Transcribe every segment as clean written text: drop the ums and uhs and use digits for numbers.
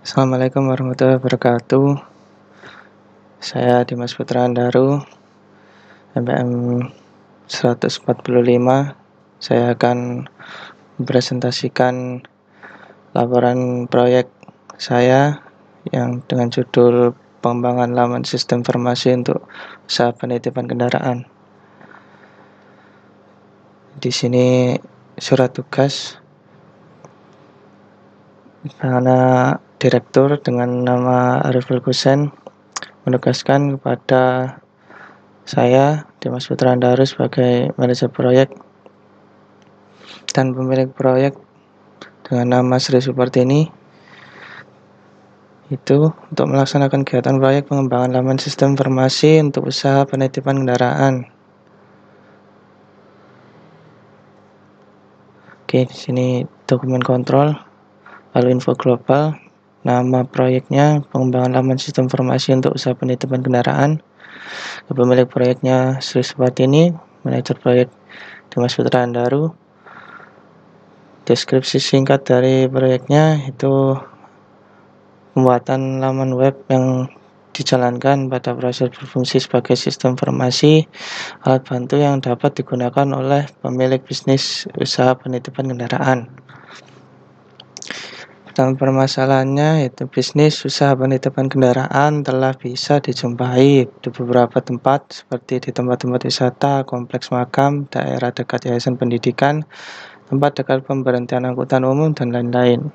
Assalamualaikum warahmatullahi wabarakatuh. Saya Dimas Putra Andaru, MPM 145. Saya akan mempresentasikan laporan proyek saya yang dengan judul pengembangan laman sistem informasi untuk usaha penitipan kendaraan. Di sini surat tugas karena direktur dengan nama Ariful Husain menugaskan kepada saya, Dimas Putra Andaru, sebagai manajer proyek dan pemilik proyek dengan nama Sri Supartini itu untuk melaksanakan kegiatan proyek pengembangan laman sistem informasi untuk usaha penitipan kendaraan. Oke, di sini dokumen kontrol, lalu info global, nama proyeknya pengembangan laman sistem informasi untuk usaha penitipan kendaraan. Pemilik proyeknya Sri Supartini, manajer proyek Dimas Putra Andaru. Deskripsi singkat dari proyeknya itu pembuatan laman web yang dijalankan pada proses berfungsi sebagai sistem informasi alat bantu yang dapat digunakan oleh pemilik bisnis usaha penitipan kendaraan. Dalam permasalahannya yaitu bisnis usaha penitipan kendaraan telah bisa dijumpai di beberapa tempat seperti di tempat-tempat wisata, kompleks makam, daerah dekat yayasan pendidikan, tempat dekat pemberhentian angkutan umum, dan lain-lain.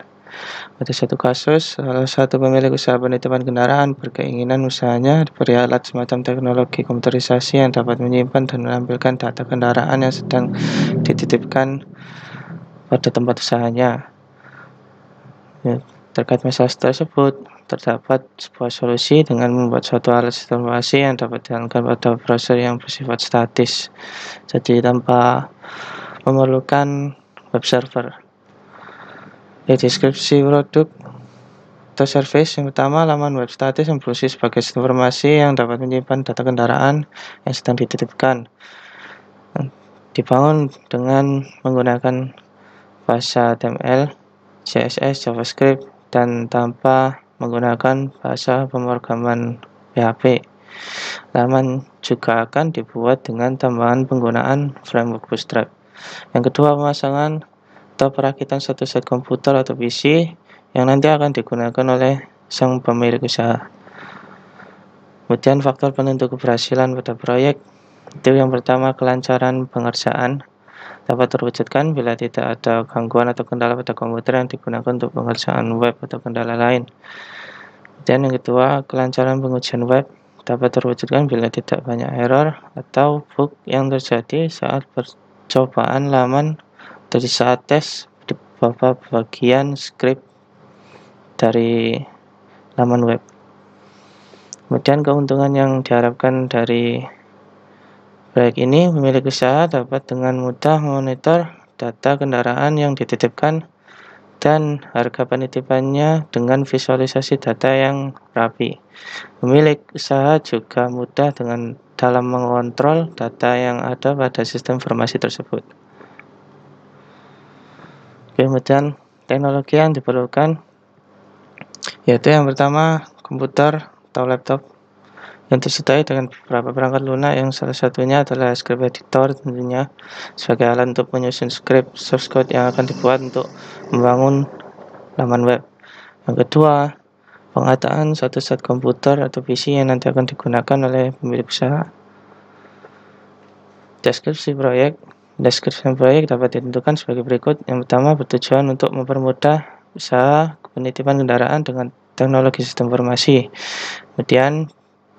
Pada satu kasus, salah satu pemilik usaha penitipan kendaraan berkeinginan usahanya diberi alat semacam teknologi komputerisasi yang dapat menyimpan dan menampilkan data kendaraan yang sedang dititipkan pada tempat usahanya. Terkait masalah tersebut, terdapat sebuah solusi dengan membuat suatu alat sistem informasi yang dapat dijalankan pada browser yang bersifat statis, jadi tanpa memerlukan web server. Deskripsi produk atau service yang pertama, laman web statis yang berfungsi sebagai sistem informasi yang dapat menyimpan data kendaraan yang sedang dititipkan. Dibangun dengan menggunakan bahasa HTML, CSS, JavaScript, dan tanpa menggunakan bahasa pemrograman PHP. Laman juga akan dibuat dengan tambahan penggunaan framework Bootstrap. Yang kedua, pemasangan atau perakitan satu set komputer atau PC yang nanti akan digunakan oleh sang pemilik usaha. Kemudian faktor penentu keberhasilan pada proyek itu yang pertama, kelancaran pengerjaan dapat terwujudkan bila tidak ada gangguan atau kendala pada komputer yang digunakan untuk pengerjaan web atau kendala lain. Dan yang kedua, kelancaran pengujian web dapat terwujudkan bila tidak banyak error atau bug yang terjadi saat percobaan laman dari saat tes di beberapa bagian script dari laman web. Kemudian keuntungan yang diharapkan dari proyek ini, pemilik usaha dapat dengan mudah memonitor data kendaraan yang dititipkan dan harga penitipannya dengan visualisasi data yang rapi. Pemilik usaha juga mudah dalam mengontrol data yang ada pada sistem informasi tersebut. Kemudian teknologi yang diperlukan yaitu yang pertama, komputer atau laptop yang disertai dengan beberapa perangkat lunak yang salah satunya adalah script editor tentunya sebagai alat untuk menyusun script source code yang akan dibuat untuk membangun laman web. Yang kedua, pengadaan satu set komputer atau PC yang nanti akan digunakan oleh pemilik usaha. Deskripsi proyek dapat ditentukan sebagai berikut. Yang pertama, bertujuan untuk mempermudah usaha penitipan kendaraan dengan teknologi sistem informasi. Kemudian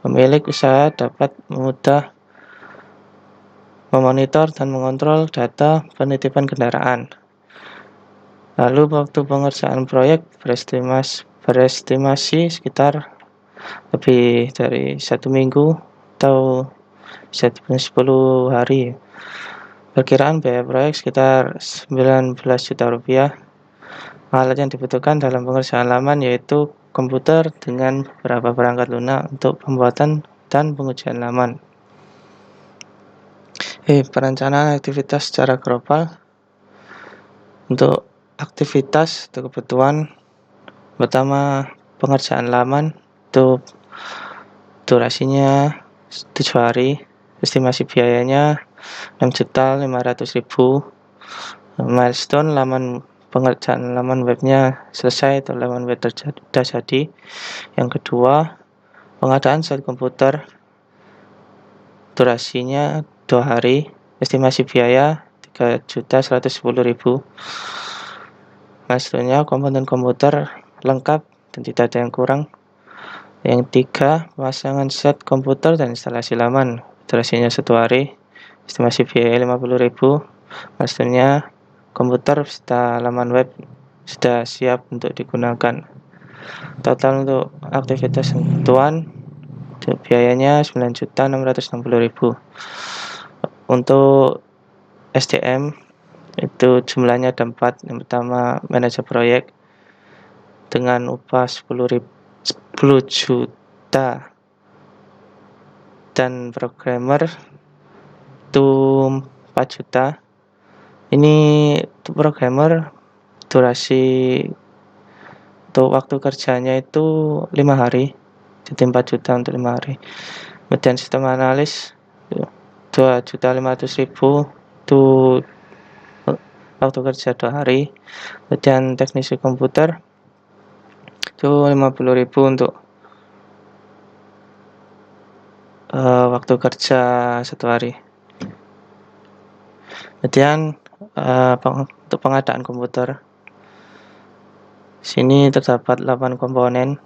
pemilik usaha dapat mudah memonitor dan mengontrol data penitipan kendaraan. Lalu waktu pengerjaan proyek berestimasi sekitar lebih dari 1 minggu atau 10 hari. Perkiraan biaya proyek sekitar 19 juta rupiah. Alat yang dibutuhkan dalam pengerjaan laman yaitu komputer dengan beberapa perangkat lunak untuk pembuatan dan pengujian laman. Perencanaan aktivitas secara global. Untuk aktivitas atau kebutuhan pertama, pengerjaan laman itu durasinya 7 hari, estimasi biayanya 6.500.000. Milestone pengerjaan laman webnya selesai atau laman web sudah jadi. Yang kedua, pengadaan set komputer, durasinya 2 hari, estimasi biaya 3.110.000. Milestone-nya komponen komputer lengkap dan tidak ada yang kurang. Yang tiga, pemasangan set komputer dan instalasi laman, durasinya 1 hari, estimasi biaya 50.000. Milestone-nya komputer serta laman web sudah siap untuk digunakan. Total untuk aktivitas sentuhan biayanya 9.660.000. Untuk SDM itu jumlahnya ada 4. Yang pertama, manajer proyek dengan upah 10 juta, dan programmer itu 4 juta. Ini programmer durasi untuk waktu kerjanya itu 5 hari, jadi 4 juta untuk 5 hari. Kemudian sistem analis 2.500.000 itu waktu kerja 2 hari. Kemudian teknisi komputer itu 50.000 untuk waktu kerja 1 hari. Kemudian untuk pengadaan komputer, sini terdapat 8 komponen,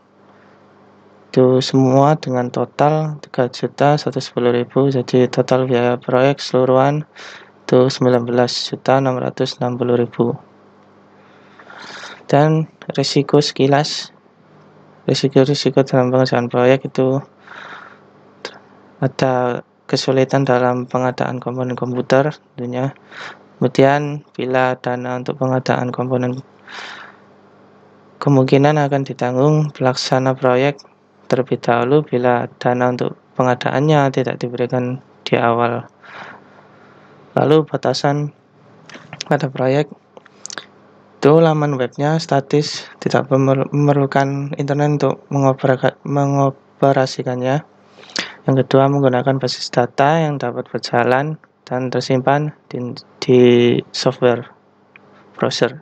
itu semua dengan total 3.110.000. Jadi total biaya proyek keseluruhan itu 19.660.000. Dan risiko sekilas, risiko dalam pengerjaan proyek itu ada kesulitan dalam pengadaan komponen komputer tentunya. Kemudian bila dana untuk pengadaan komponen kemungkinan akan ditanggung pelaksana proyek terlebih dahulu bila dana untuk pengadaannya tidak diberikan di awal. Lalu batasan pada proyek itu laman webnya statis, tidak memerlukan internet untuk mengoperasikannya. Yang kedua, menggunakan basis data yang dapat berjalan dan tersimpan di software browser.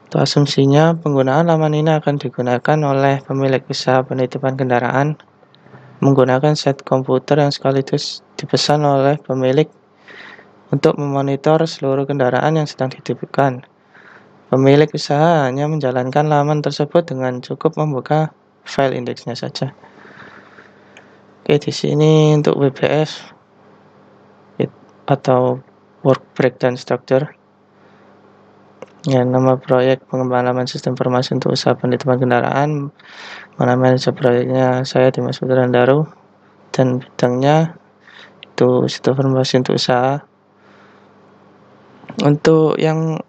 Untuk asumsinya, penggunaan laman ini akan digunakan oleh pemilik usaha penitipan kendaraan menggunakan set komputer yang sekaligus dipesan oleh pemilik untuk memonitor seluruh kendaraan yang sedang dititipkan. Pemilik usaha hanya menjalankan laman tersebut dengan cukup membuka file indeksnya saja. Oke, di sini untuk WBS atau Work Breakdown Structure. Ya, nama proyek pengembangan laman sistem informasi untuk usaha penitipan kendaraan. Mana manajer proyeknya saya Dimas Putra Daru, dan bidangnya itu sistem informasi untuk usaha. Untuk yang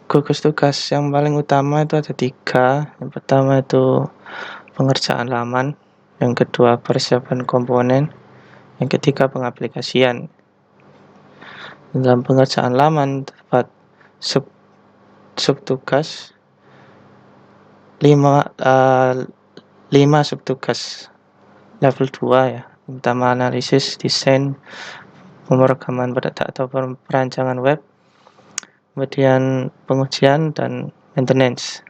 gugus tugas yang paling utama itu ada 3. Yang pertama itu pengerjaan laman, yang kedua persiapan komponen, yang ketiga pengaplikasian. Dalam pengerjaan laman terdapat subtugas 5 subtugas level 2 ya. Pertama, analisis, desain, pemrograman atau perancangan web, kemudian pengujian dan maintenance.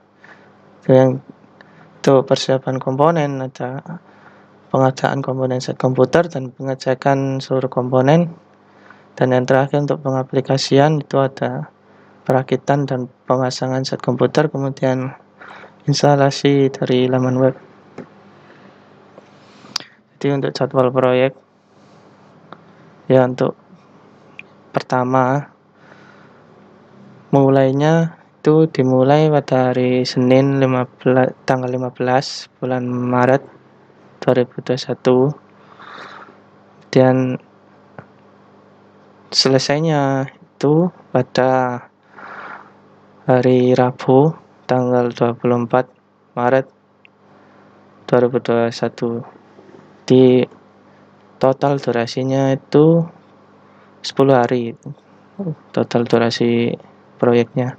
Yang untuk persiapan komponen ada pengadaan komponen set komputer dan pengecekan seluruh komponen. Dan yang terakhir untuk pengaplikasian itu ada perakitan dan pemasangan set komputer, kemudian instalasi dari laman web. Jadi untuk jadwal proyek, ya untuk pertama mulainya itu dimulai pada hari Senin tanggal 15 bulan Maret 2021, dan selesainya itu pada hari Rabu tanggal 24 Maret 2021. Di total durasinya itu 10 hari total durasi proyeknya.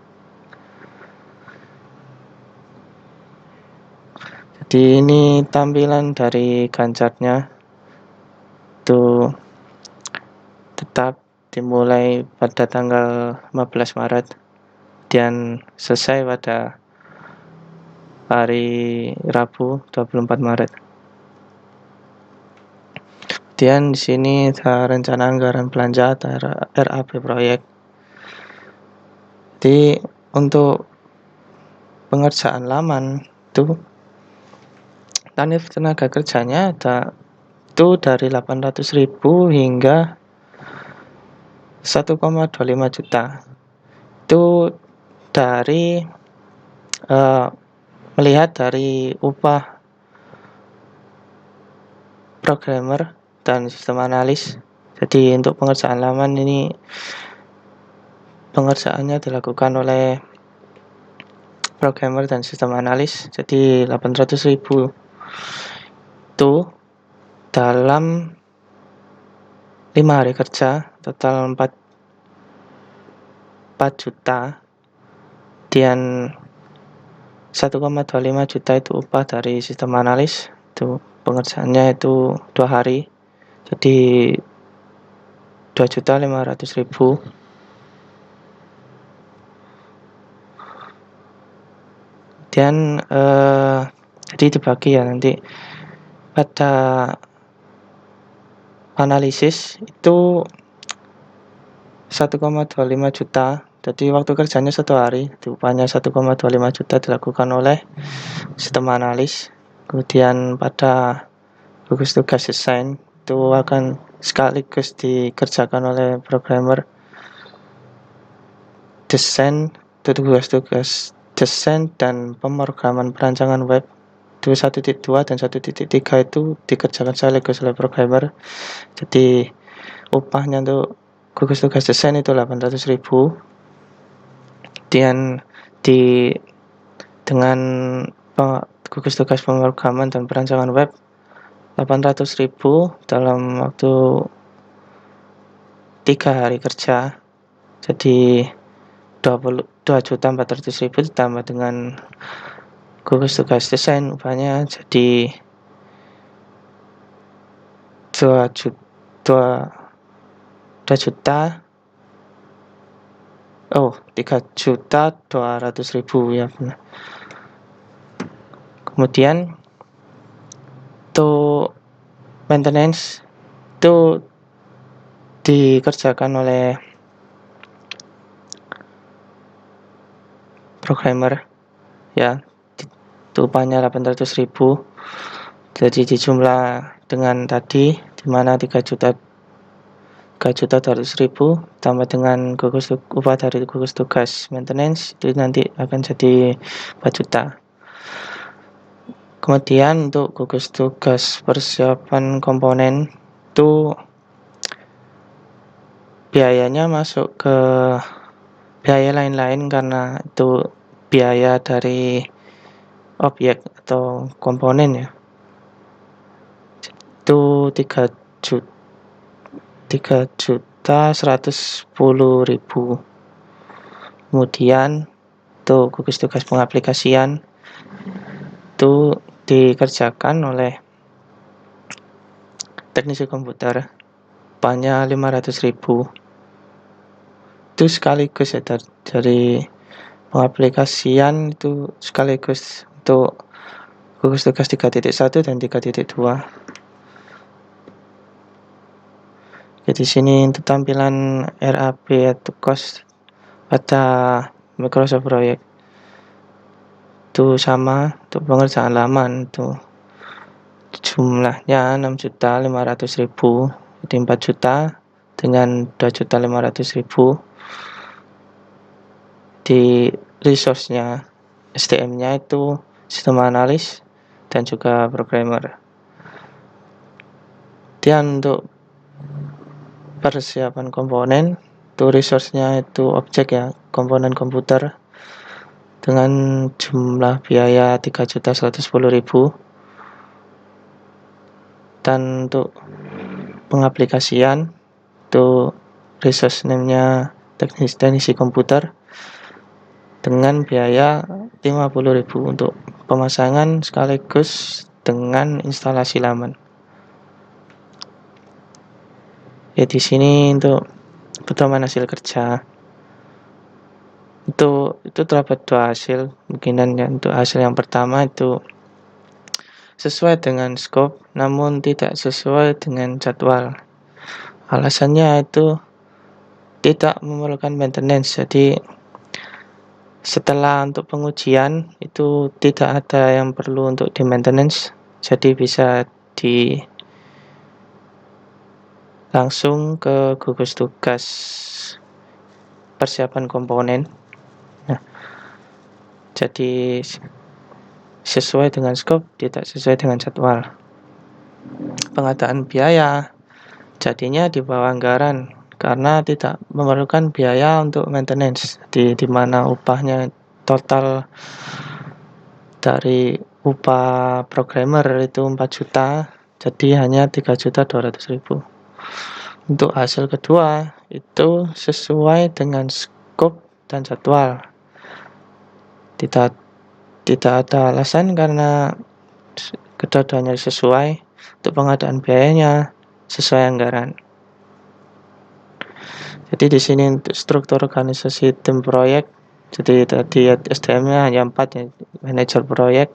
Jadi ini tampilan dari Gancarnya itu tetap dimulai pada tanggal 15 Maret dan selesai pada hari Rabu 24 Maret. Kemudian di sini ada rencana anggaran belanja atau RAB proyek. Jadi untuk pengerjaan laman itu tarif tenaga kerjanya ada itu dari 800.000 hingga 1,25 juta. Itu dari melihat dari upah programmer dan sistem analis. Jadi untuk pengerjaan laman ini pengerjaannya dilakukan oleh programmer dan sistem analis. Jadi 800.000 itu dalam 5 hari kerja, total 4 juta, dan 1,25 juta itu upah dari sistem analis. Itu pengerjaannya itu 2 hari, jadi 2.500.000. Dan jadi dibagi ya nanti pada analisis itu 1,25 juta. Jadi waktu kerjanya 1 hari, upahnya 1,25 juta dilakukan oleh sistem analis. Kemudian pada gugus tugas desain itu akan sekaligus dikerjakan oleh programmer. Desain, tugas desain dan pemrograman perancangan web itu 1.2 dan 1.3 itu dikerjakan sekaligus oleh programmer. Jadi upahnya untuk gugus tugas desain itu 800.000, dan dengan gugus tugas pemrograman dan perancangan web 800.000 dalam waktu 3 hari kerja. Jadi 22.400.000 ditambah dengan gugus tugas desain, upahnya jadi 3 juta 200.000 ya benar. Kemudian untuk maintenance itu dikerjakan oleh programmer ya, itu upahnya 800.000. Jadi dijumlah dengan tadi dimana 3.200.000 tambah dengan upah dari gugus tugas maintenance itu nanti akan jadi 4 juta. Kemudian untuk gugus tugas persiapan komponen itu biayanya masuk ke biaya lain-lain karena itu biaya dari objek atau komponen ya. Itu 3.110.000. Kemudian untuk gugus tugas pengaplikasian itu dikerjakan oleh teknisi komputer, upahnya 500.000. Itu sekaligus ya dari pengaplikasian itu sekaligus untuk gugus tugas 3.1 dan 3.2. Jadi sini untuk tampilan RAB atau cost pada Microsoft Project itu sama. Untuk pengerjaan laman itu jumlahnya 6.500.000, jadi 4 juta dengan 2.500.000. Di resource-nya SDM-nya itu sistem analis dan juga programmer. Dan untuk persiapan komponen itu resource-nya itu objek ya, komponen komputer dengan jumlah biaya 3.110.000. Dan untuk pengaplikasian itu resource name-nya teknisi komputer dengan biaya 50.000 untuk pemasangan sekaligus dengan instalasi laman. Ya, di sini untuk pedoman hasil kerja itu terdapat dua hasil kemungkinannya. Untuk hasil yang pertama itu sesuai dengan scope namun tidak sesuai dengan jadwal. Alasannya itu tidak memerlukan maintenance. Jadi setelah untuk pengujian itu tidak ada yang perlu untuk di maintenance. Jadi bisa langsung ke gugus tugas persiapan komponen. Nah, jadi sesuai dengan scope, tidak sesuai dengan jadwal. Pengadaan biaya jadinya di bawah anggaran karena tidak memerlukan biaya untuk maintenance, di mana upahnya total dari upah programmer itu 4 juta, jadi hanya 3.200.000. Untuk hasil kedua itu sesuai dengan scope dan jadwal. Tidak ada alasan karena kedua-duanya sesuai. Untuk pengadaan biayanya sesuai anggaran. Jadi di sini untuk struktur organisasi tim proyek, jadi tadi SDM-nya hanya 4 ya, manajer proyek,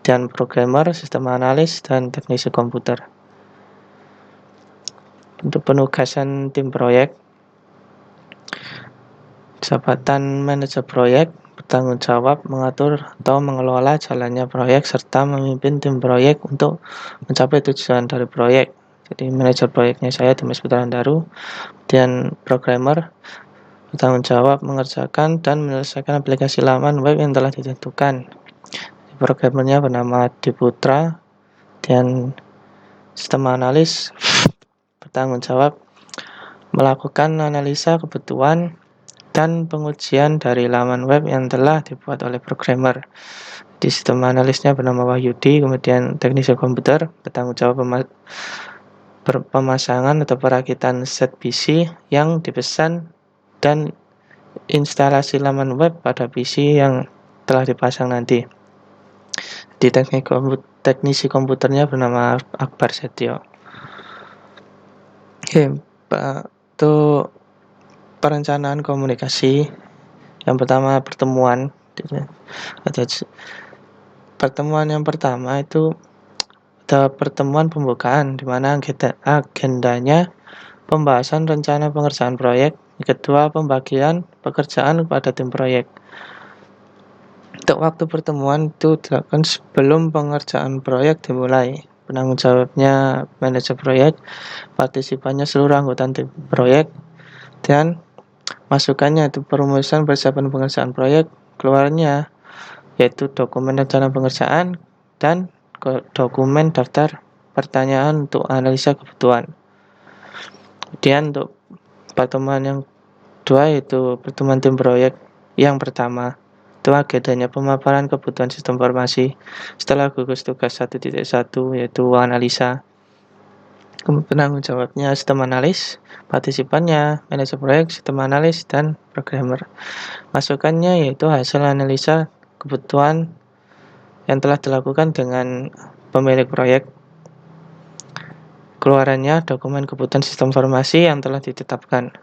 dan programmer, sistem analis, dan teknisi komputer. Untuk penugasan tim proyek, jabatan manajer proyek bertanggung jawab mengatur atau mengelola jalannya proyek serta memimpin tim proyek untuk mencapai tujuan dari proyek. Jadi manajer proyeknya saya Dimas Putra Andaru, dan programmer bertanggung jawab mengerjakan dan menyelesaikan aplikasi laman web yang telah ditentukan. Programmernya bernama Diputra, dan sistem analis bertanggung jawab melakukan analisa kebutuhan dan pengujian dari laman web yang telah dibuat oleh programmer. Di sistem analisnya bernama Wahyudi, kemudian teknisi komputer bertanggung jawab pemasangan atau perakitan set PC yang dipesan dan instalasi laman web pada PC yang telah dipasang nanti. Di teknisi komputernya bernama Akbar Setio. Oke, untuk perencanaan komunikasi, yang pertama pertemuan. Pertemuan yang pertama itu ada pertemuan pembukaan di mana agendanya pembahasan rencana pengerjaan proyek. Kedua, pembagian pekerjaan kepada tim proyek. Untuk waktu pertemuan itu dilakukan sebelum pengerjaan proyek dimulai. Penanggung jawabnya manajer proyek, partisipannya seluruh anggota tim proyek, dan masukannya itu perumusan persiapan pengerjaan proyek, keluarnya yaitu dokumen rencana pengerjaan dan dokumen daftar pertanyaan untuk analisa kebutuhan. Kemudian untuk pertemuan yang kedua yaitu pertemuan tim proyek yang pertama, itu agendanya pemaparan kebutuhan sistem informasi setelah gugus tugas 1.1 yaitu analisa. Penanggung jawabnya sistem analis, partisipannya manajer proyek, sistem analis, dan programmer. Masukannya yaitu hasil analisa kebutuhan yang telah dilakukan dengan pemilik proyek. Keluarannya dokumen kebutuhan sistem informasi yang telah ditetapkan.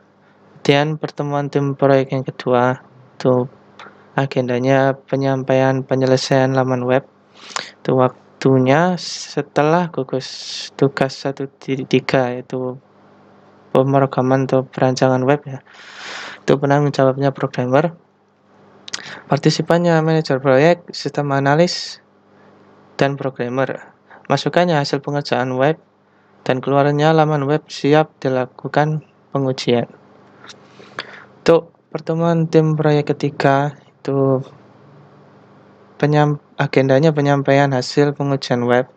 Kemudian pertemuan tim proyek yang kedua itu agendanya penyampaian penyelesaian laman web. Itu waktunya setelah gugus tugas 1.3 yaitu pemrograman atau perancangan web ya. Itu penanggung jawabnya programmer. Partisipannya manajer proyek, sistem analis, dan programmer. Masukannya hasil pengerjaan web dan keluarannya laman web siap dilakukan pengujian. Untuk pertemuan tim proyek ketiga itu agendanya penyampaian hasil pengujian web.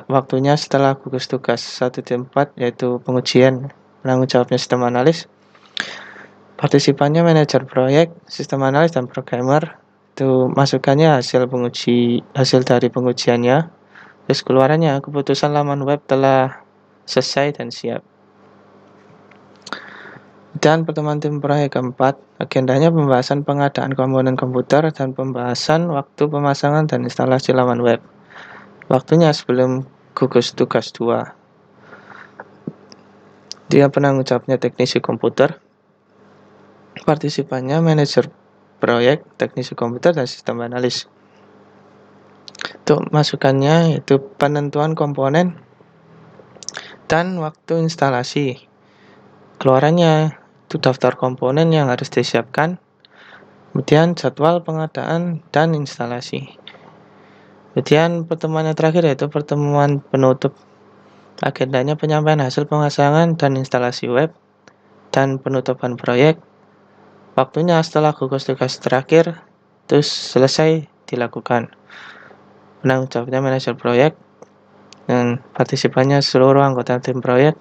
Waktunya setelah gugus tugas 1.4 yaitu pengujian. Penanggung jawabnya sistem analis. Partisipannya manajer proyek, sistem analis, dan programmer. Itu masukannya hasil dari pengujiannya. Terus keluarannya keputusan laman web telah selesai dan siap. Dan pertemuan tim proyek keempat, agendanya pembahasan pengadaan komponen komputer dan pembahasan waktu pemasangan dan instalasi laman web. Waktunya sebelum gugus tugas 2. Dia penanggung jawabnya teknisi komputer. Partisipannya manajer proyek, teknisi komputer, dan sistem analis. Untuk masukannya yaitu penentuan komponen dan waktu instalasi. Keluarannya itu daftar komponen yang harus disiapkan, kemudian jadwal pengadaan dan instalasi. Kemudian pertemuan yang terakhir yaitu pertemuan penutup. Agendanya penyampaian hasil pemasangan dan instalasi web dan penutupan proyek. Waktunya setelah gugus tugas terakhir terus selesai dilakukan. Penanggung jawabnya manajer proyek dan partisipannya seluruh anggota tim proyek.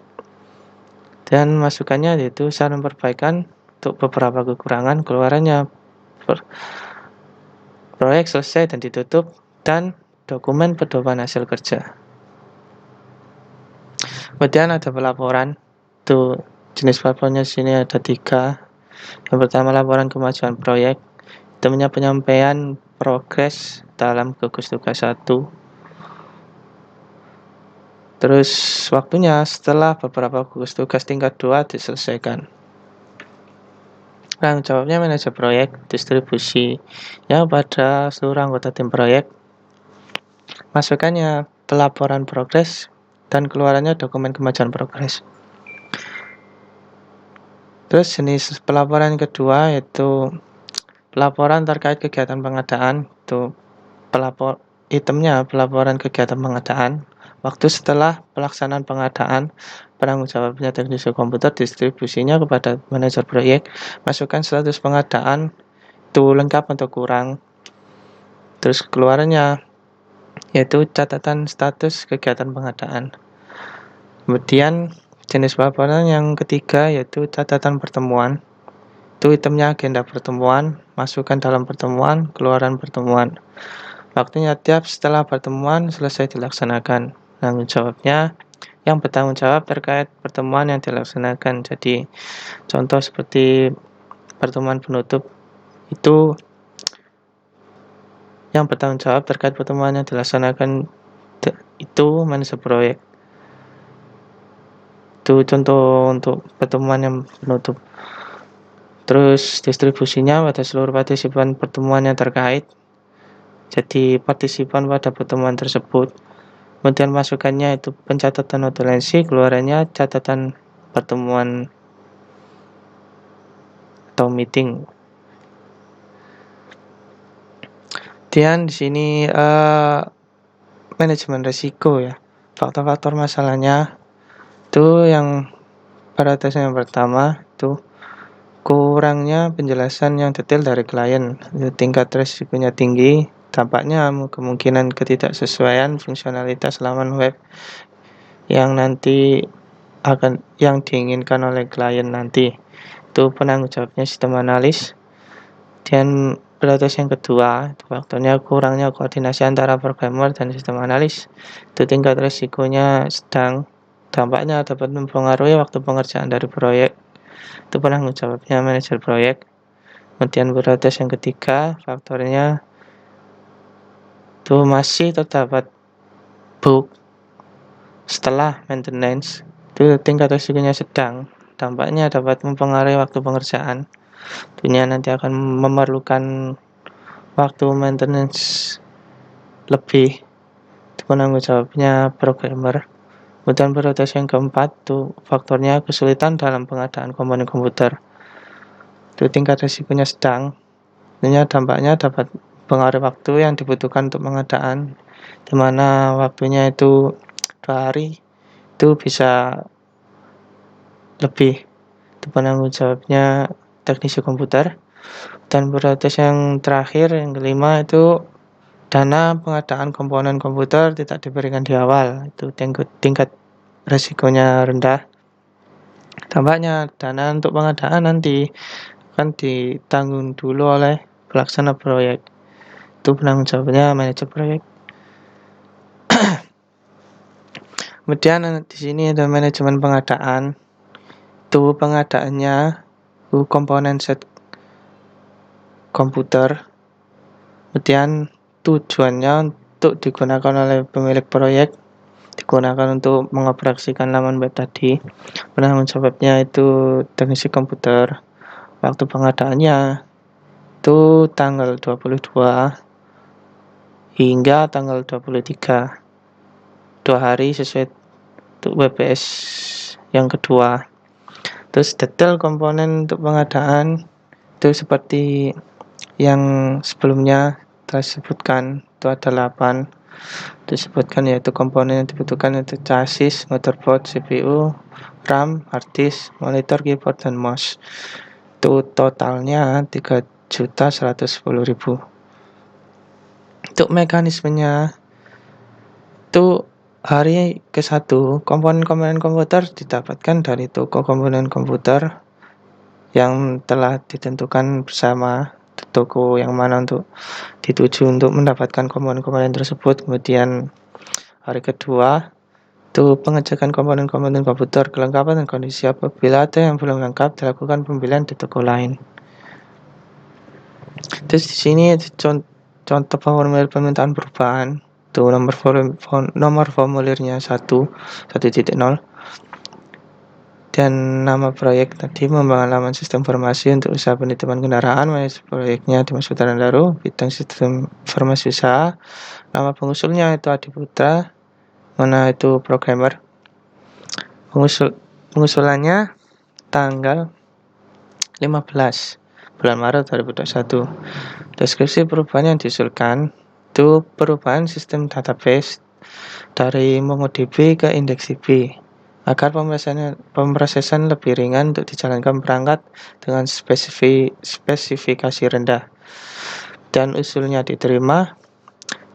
Dan masukannya yaitu saran perbaikan untuk beberapa kekurangan. Keluarannya proyek selesai dan ditutup, dan dokumen pedoman hasil kerja. Kemudian ada pelaporan. Tuh, jenis pelaporannya di sini ada 3. Yang pertama, laporan kemajuan proyek. Itu penyampaian progres dalam gugus tugas 1. Terus waktunya setelah beberapa gugus tugas tingkat 2 diselesaikan. Tanggung jawabnya manajer proyek, distribusinya pada seluruh anggota tim proyek. Masukannya pelaporan progres dan keluarannya dokumen kemajuan progres. Terus jenis pelaporan kedua yaitu pelaporan terkait kegiatan pengadaan. Itu itemnya pelaporan kegiatan pengadaan. Waktu setelah pelaksanaan pengadaan, penanggung jawabnya teknisi komputer, distribusinya kepada manajer proyek. Masukkan status pengadaan itu lengkap atau kurang. Terus keluarannya yaitu catatan status kegiatan pengadaan. Kemudian jenis pelaporan yang ketiga yaitu catatan pertemuan. Itu itemnya agenda pertemuan, masukan dalam pertemuan, keluaran pertemuan. Waktunya tiap setelah pertemuan selesai dilaksanakan. Tanggung jawabnya yang bertanggung jawab terkait pertemuan yang dilaksanakan. Jadi contoh seperti pertemuan penutup itu yang bertanggung jawab terkait pertemuan yang dilaksanakan itu manajer proyek. Itu contoh untuk pertemuan yang penutup. Terus distribusinya pada seluruh partisipan pertemuan yang terkait. Jadi partisipan pada pertemuan tersebut. Kemudian masukannya itu pencatatan notulensi, keluarannya catatan pertemuan atau meeting. Kemudian di sini manajemen risiko ya. Faktor-faktor masalahnya itu yang pada tes yang pertama itu kurangnya penjelasan yang detail dari klien. Tingkat risikonya tinggi. Dampaknya kemungkinan ketidaksesuaian fungsionalitas laman web yang diinginkan oleh klien nanti. Itu penanggung jawabnya sistem analis. Dan prioritas yang kedua, itu faktornya kurangnya koordinasi antara programmer dan sistem analis. Itu tingkat risikonya sedang. Dampaknya dapat mempengaruhi waktu pengerjaan dari proyek. Itu penanggung jawabnya manajer proyek. Kemudian prioritas yang ketiga, faktornya itu masih terdapat bug setelah maintenance. Itu tingkat risikonya sedang. Dampaknya dapat mempengaruhi waktu pengerjaan. Tentunya nanti akan memerlukan waktu maintenance lebih. Itu penanggung jawabnya programmer. Kemudian prioritas yang keempat itu faktornya kesulitan dalam pengadaan komponen komputer. Itu tingkat risikonya sedang. Tentunya dampaknya dapat pengaruh waktu yang dibutuhkan untuk pengadaan, di mana waktunya itu 2 hari, itu bisa lebih. Itu penanggung jawabnya teknisi komputer. Dan prioritas yang terakhir, yang kelima, itu dana pengadaan komponen komputer tidak diberikan di awal. Itu tingkat risikonya rendah. Dampaknya dana untuk pengadaan nanti akan ditanggung dulu oleh pelaksana proyek. Itu penanggung jawabnya manajer proyek. Kemudian di sini ada manajemen pengadaan. Itu pengadaannya yaitu komponen set komputer. Kemudian tujuannya untuk digunakan oleh pemilik proyek, digunakan untuk mengoperasikan laman web tadi. Penanggung jawabnya itu teknisi komputer. Waktu pengadaannya itu tanggal 22 hingga tanggal 23, 2 hari sesuai untuk WPS yang kedua. Terus detail komponen untuk pengadaan itu seperti yang sebelumnya telah disebutkan, itu ada 8 disebutkan, yaitu komponen yang dibutuhkan itu chassis, motherboard, CPU, RAM, hard disk, monitor, keyboard, dan mouse. Itu totalnya 3.110.000. Untuk mekanismenya itu hari ke-1 komponen-komponen komputer didapatkan dari toko komponen komputer yang telah ditentukan bersama, toko yang mana untuk dituju untuk mendapatkan komponen-komponen tersebut. Kemudian hari kedua itu pengecekan komponen-komponen komputer, kelengkapan dan kondisi. Apabila ada yang belum lengkap, dilakukan pembelian di toko lain. Terus di sini contoh formulir permintaan perubahan. Itu nomor formulirnya 1.0 dan nama proyek tadi membangun laman sistem informasi untuk usaha penitipan kendaraan. Proyeknya Dimas Putra Daru, bidang sistem informasi usaha. Nama pengusulnya itu Adi Putra, mana itu programmer. Pengusulannya tanggal 15 bulan Maret 2021. Deskripsi perubahan yang diusulkan itu perubahan sistem database dari MongoDB ke IndexedDB agar pemrosesan lebih ringan untuk dijalankan perangkat dengan spesifikasi rendah. Dan usulnya diterima,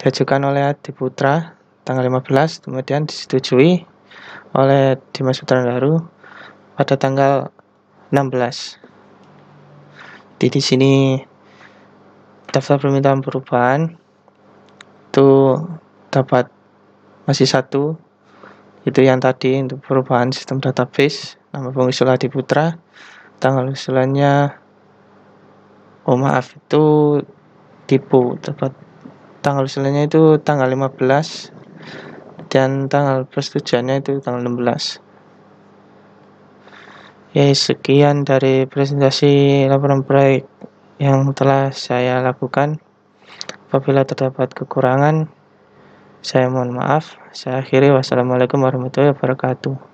diajukan oleh Adi Putra tanggal 15, kemudian disetujui oleh Dimas Putra Daru pada tanggal 16. Di sini daftar permintaan perubahan itu dapat masih 1, itu yang tadi untuk perubahan sistem database. Nama pengusul Adi Putra, tanggal usulannya itu tipu, tepat tanggal usulannya itu tanggal 15 dan tanggal persetujuannya itu tanggal 16. Ya, sekian dari presentasi laporan proyek yang telah saya lakukan. Apabila terdapat kekurangan, saya mohon maaf. Saya akhiri. Wassalamualaikum warahmatullahi wabarakatuh.